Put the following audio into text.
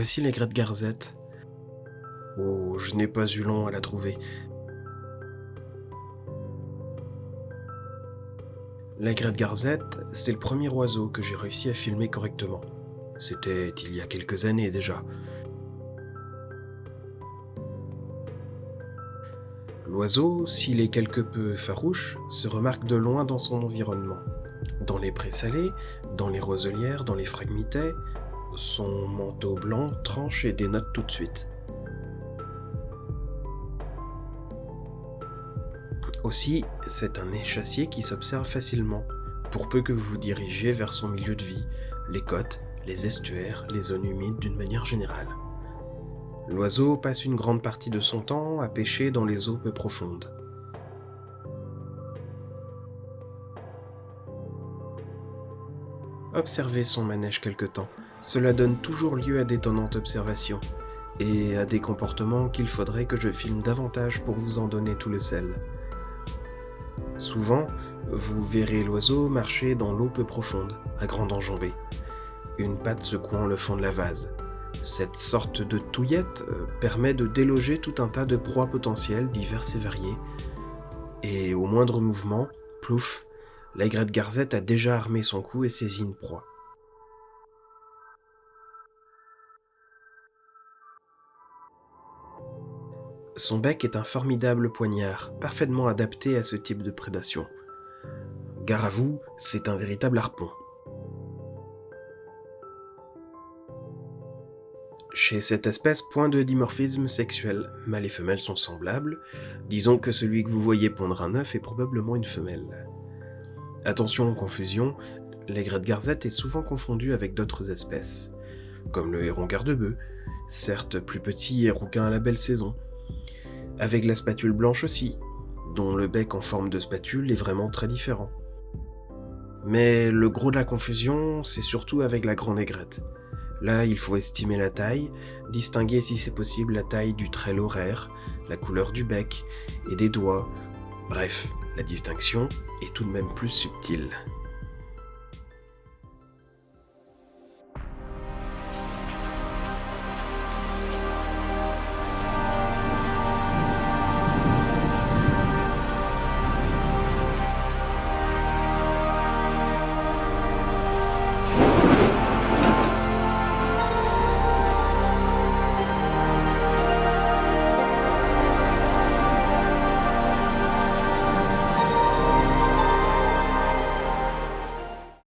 Voici l'aigrette garzette. Oh, je n'ai pas eu long à la trouver. L'aigrette garzette, c'est le premier oiseau que j'ai réussi à filmer correctement. C'était il y a quelques années déjà. L'oiseau, s'il est quelque peu farouche, se remarque de loin dans son environnement. Dans les prés salés, dans les roselières, dans les phragmités, son manteau blanc tranche et dénote tout de suite. Aussi, c'est un échassier qui s'observe facilement, pour peu que vous vous dirigiez vers son milieu de vie, les côtes, les estuaires, les zones humides d'une manière générale. L'oiseau passe une grande partie de son temps à pêcher dans les eaux peu profondes. Observez son manège quelque temps, cela donne toujours lieu à d'étonnantes observations, et à des comportements qu'il faudrait que je filme davantage pour vous en donner tout le sel. Souvent, vous verrez l'oiseau marcher dans l'eau peu profonde, à grande enjambée, une patte secouant le fond de la vase. Cette sorte de touillette permet de déloger tout un tas de proies potentielles diverses et variées, et au moindre mouvement, plouf, l'aigrette garzette a déjà armé son cou et saisi une proie. Son bec est un formidable poignard, parfaitement adapté à ce type de prédation. Gare à vous, c'est un véritable harpon. Chez cette espèce, point de dimorphisme sexuel. Mâles et femelles sont semblables. Disons que celui que vous voyez pondre un œuf est probablement une femelle. Attention aux confusions, l'aigrette garzette est souvent confondue avec d'autres espèces, comme le héron garde-bœuf, certes plus petit et rouquin à la belle saison, avec la spatule blanche aussi, dont le bec en forme de spatule est vraiment très différent. Mais le gros de la confusion, c'est surtout avec la grande aigrette. Là, il faut estimer la taille, distinguer si c'est possible la taille du trait loraire, la couleur du bec et des doigts. Bref, la distinction est tout de même plus subtile.